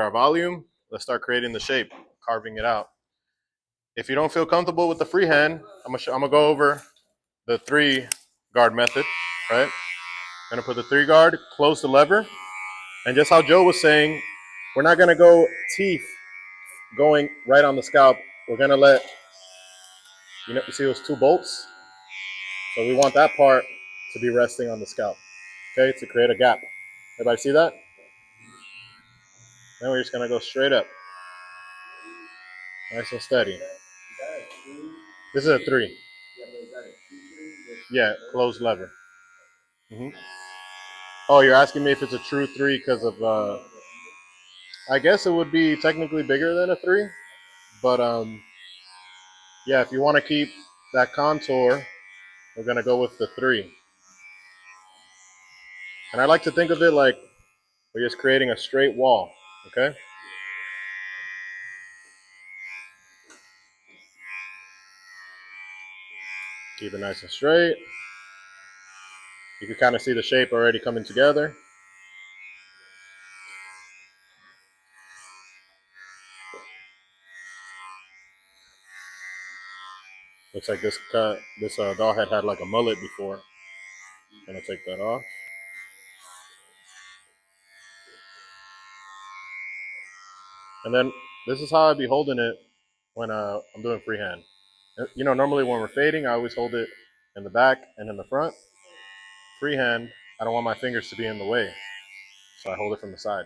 our volume, let's start creating the shape, carving it out. If you don't feel comfortable with the freehand, I'm gonna go over the 3-guard method, right? I'm gonna put the 3-guard, close the lever, and just how Joe was saying, we're not gonna go teeth going right on the scalp. We're gonna let, you see those 2 bolts? So we want that part to be resting on the scalp, okay, to create a gap. Everybody see that? Then we're just gonna go straight up. Nice and steady. This is a 3. Yeah, closed lever. Oh, you're asking me if it's a true 3 because of, I guess it would be technically bigger than a 3, but yeah, if you want to keep that contour, we're gonna go with the 3. And I like to think of it like we're just creating a straight wall, okay? Keep it nice and straight. You can kind of see the shape already coming together. Looks like this doll head had like a mullet before. Gonna take that off. And then this is how I'd be holding it when I'm doing freehand. You know, normally when we're fading, I always hold it in the back and in the front. Freehand, I don't want my fingers to be in the way, so I hold it from the side.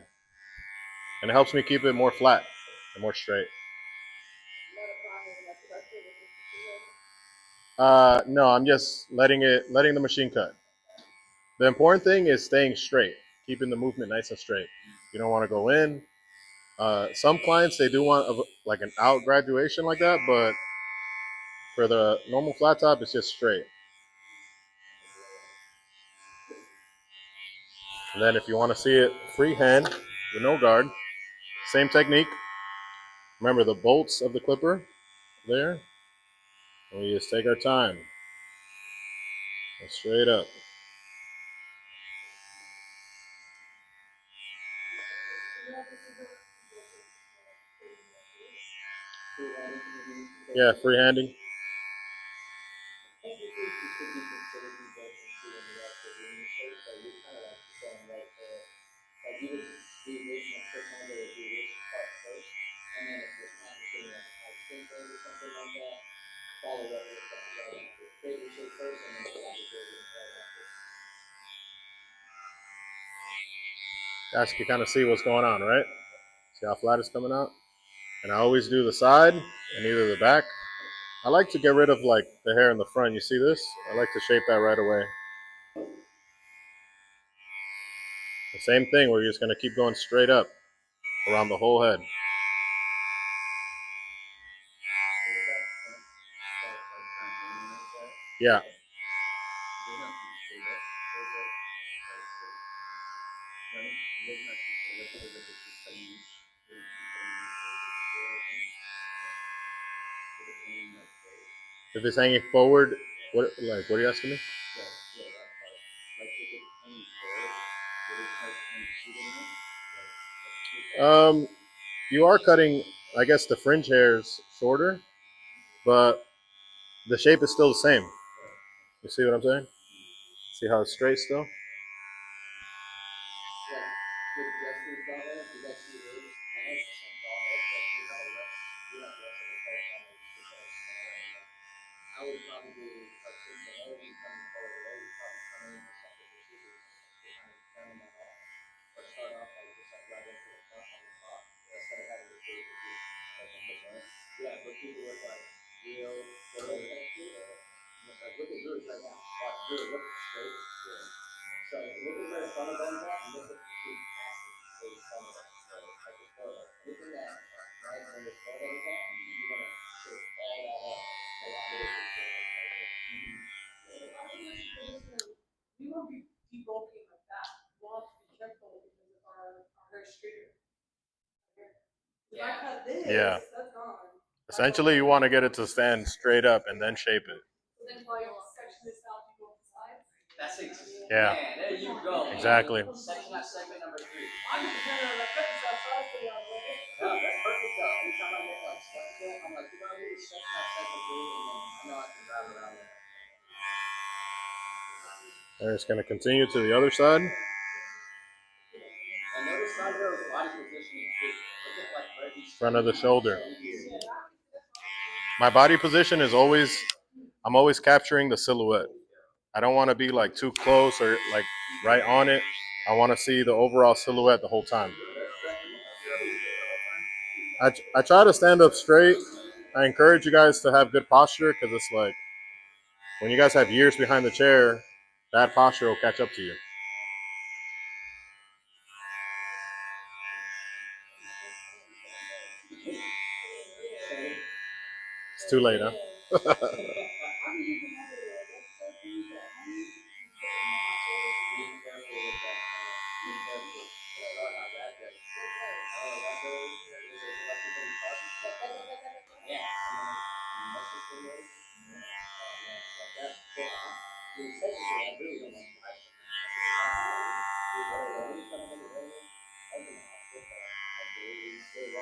And it helps me keep it more flat and more straight. No, I'm just letting the machine cut. The important thing is staying straight, keeping the movement nice and straight. You don't want to go in. Some clients, they do want like an out graduation like that, but for the normal flat top, it's just straight. And then if you want to see it freehand with no guard, same technique. Remember the bolts of the clipper there. And we just take our time. Go straight up. Yeah, freehanding. Guys can kind of see what's going on, right? See how flat it's coming out? And I always do the side and either the back. I like to get rid of like the hair in the front. You see this? I like to shape that right away. The same thing, we're just gonna keep going straight up around the whole head. Yeah. If it's hanging forward, what are you asking me? You are cutting, I guess, the fringe hairs shorter, but the shape is still the same. You see what I'm saying? See how it's straight still? Yeah. Essentially, you want to get it to stand straight up and then shape it. Yeah. There you go. Exactly. Section that segment number 3. And it's going to continue to the other side. And notice Sandro's body positioning too. Look at like where he's Front of the shoulder. My body position is always, I'm always capturing the silhouette. I don't want to be like too close or like right on it. I want to see the overall silhouette the whole time. I try to stand up straight. I encourage you guys to have good posture because it's like when you guys have years behind the chair, that posture will catch up to you. It's too late, huh?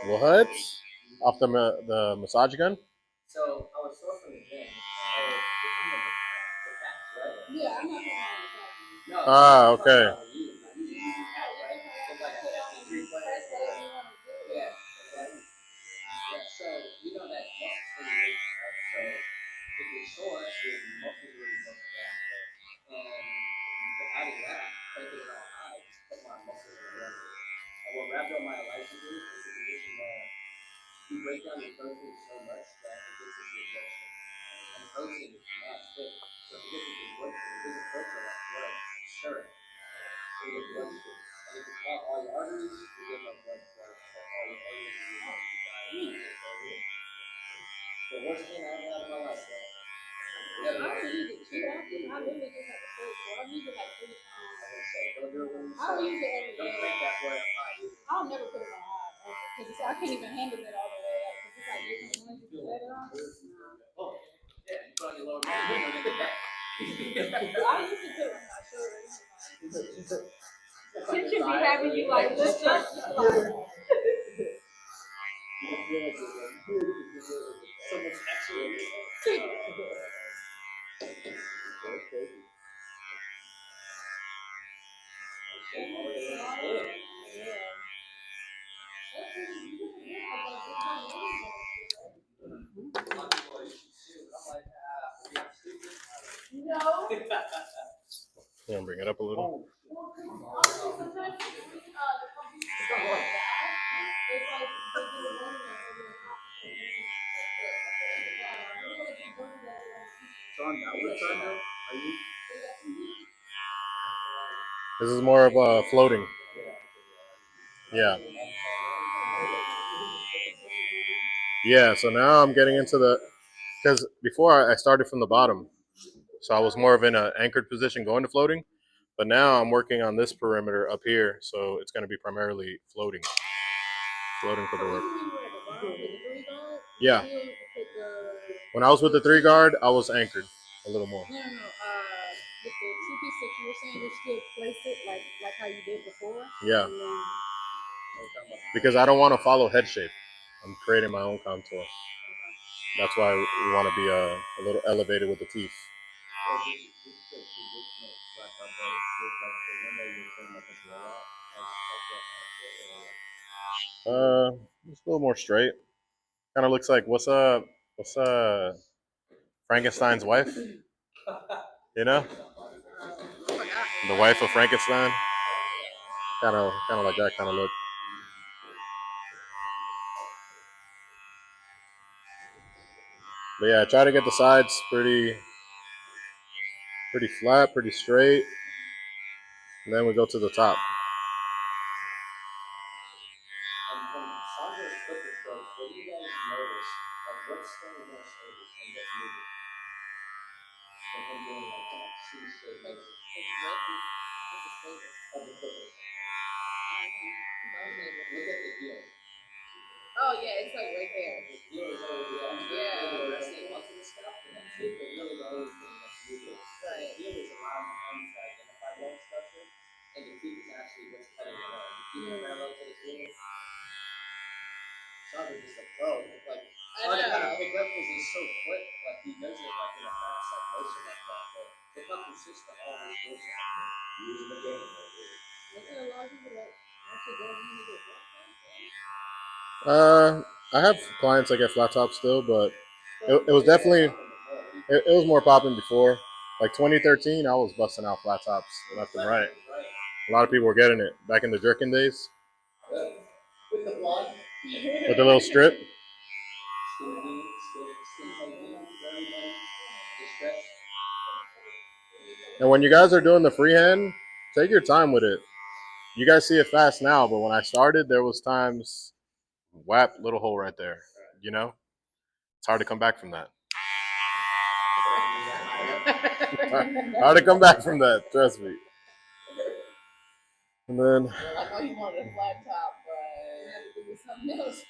What? Off the massage gun? So I was sore from the gym. Yeah, I'm not going to. Ah, okay. So you know that muscle stimulation, right? So if you're sore, your muscles really muscle down. And adding that, taking it all high, just put my muscles in the rest. And what rhabdomyolysis is a condition where you break down your protein so much that it gets into your bloodstream. And protein is not quick. So if it gets into your bloodstream, it doesn't filter like blood, sure. In your bloodstream. And if you clog all your arteries, you get no blood flow. So all your arteries will be the worst thing I ever had in my life, bro. Yeah, I don't use it too often. I literally just have to search for it. I use it like 3 times. I would say, don't do it when you I don't use it every day. Don't drink that boy up high either. I'll never put it on high because I can't even handle it all the way up. Because it's like different ones you can let it on. Oh, yeah, you put on your lower body. I used to put it on my shoulders. It should be having you like lift up. So much extra. No. You want to bring it up a little? This is more of a floating. Yeah. Yeah, so now I'm getting into the, because before I started from the bottom. So I was more of in an anchored position going to floating. But now I'm working on this perimeter up here. So it's going to be primarily floating. Floating for the work. Yeah. When I was with the 3 guard, I was anchored a little more. No. With the 2-piece that you were saying, you still place it like how you did before? Yeah. Because I don't want to follow head shape. I'm creating my own contour. That's why we want to be a little elevated with the teeth. It's a little more straight. Kind of looks like what's Frankenstein's wife? You know, the wife of Frankenstein. Kind of like that kind of look. But yeah, try to get the sides pretty flat, pretty straight. And then we go to the top. Oh yeah, it's like right there. Yeah. Right. And the teeth is actually what's cutting it out. The teeth is parallel to the heel. Sandro just a pro. Like hard to kind of pick up because he's so quick. Like he does it like in a fast like motion like that. But look how consistent all his moves are. Using the game. Look at a lot of people that actually don't need to get I have clients that get flat tops still, but it was definitely it was more popping before. Like 2013, I was busting out flat tops left and right. A lot of people were getting it back in the jerkin days with the blonde. with the little strip. And when you guys are doing the freehand, take your time with it. You guys see it fast now, but when I started, there was times, whap, little hole right there. You know, it's hard to come back from that. Hard to come back from that. Trust me. And then. Well, I know you wanted a flat top, but you had to do something else.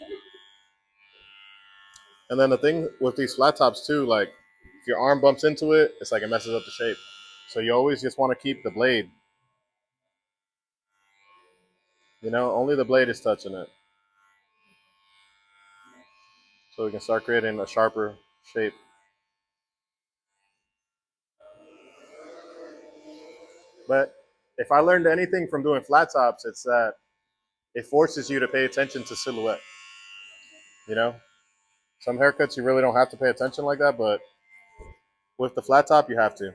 And then the thing with these flat tops too, like if your arm bumps into it, it's like it messes up the shape. So you always just want to keep the blade. You know, only the blade is touching it. So we can start creating a sharper shape. But if I learned anything from doing flat tops, it's that it forces you to pay attention to silhouette. You know, some haircuts you really don't have to pay attention like that, but with the flat top you have to.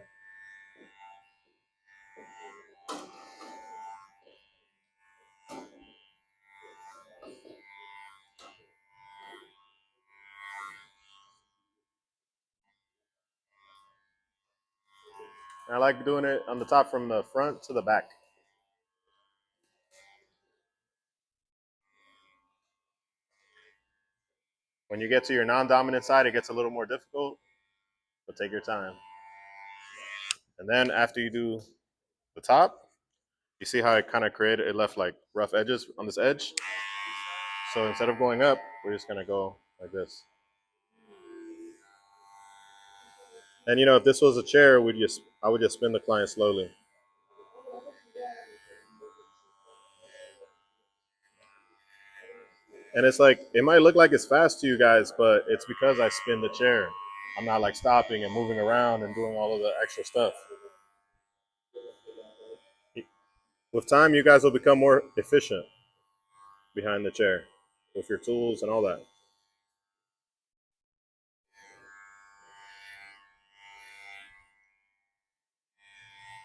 And I like doing it on the top from the front to the back. When you get to your non-dominant side, it gets a little more difficult, but take your time. And then after you do the top, you see how it kind of created, it left like rough edges on this edge. So instead of going up, we're just gonna go like this. And you know, if this was a chair, I would just spin the client slowly. And it's like, it might look like it's fast to you guys, but it's because I spin the chair. I'm not like stopping and moving around and doing all of the extra stuff. With time, you guys will become more efficient behind the chair with your tools and all that.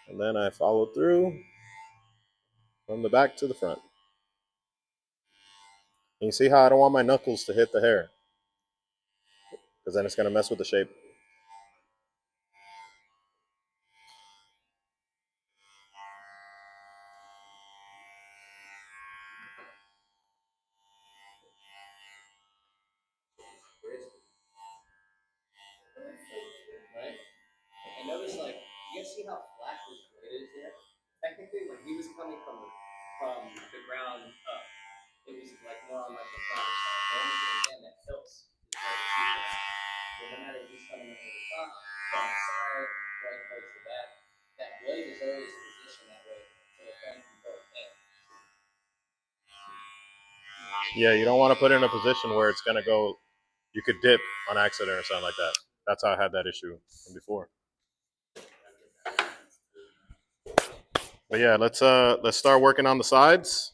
And then I follow through from the back to the front. And you see how I don't want my knuckles to hit the hair, because then it's going to mess with the shape. Right? And notice, like, you guys see how flat his blade is there? Technically, when he was coming from the ground up, it was like more on like the flatter side. The only thing again that tilts is right to that. But no matter if he's coming in from the top, from the side, right towards the back, that blade is always positioned that way to defend from both ends. Yeah, you don't want to put it in a position where it's going to go, you could dip on accident or something like that. That's how I had that issue from before. But yeah, let's start working on the sides.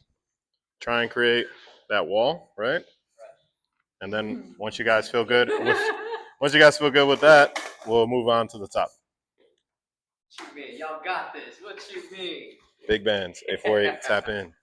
Try and create that wall, right? And then once you guys feel good with that, we'll move on to the top. What you mean? Y'all got this. What you mean? Big bands, 848, tap in.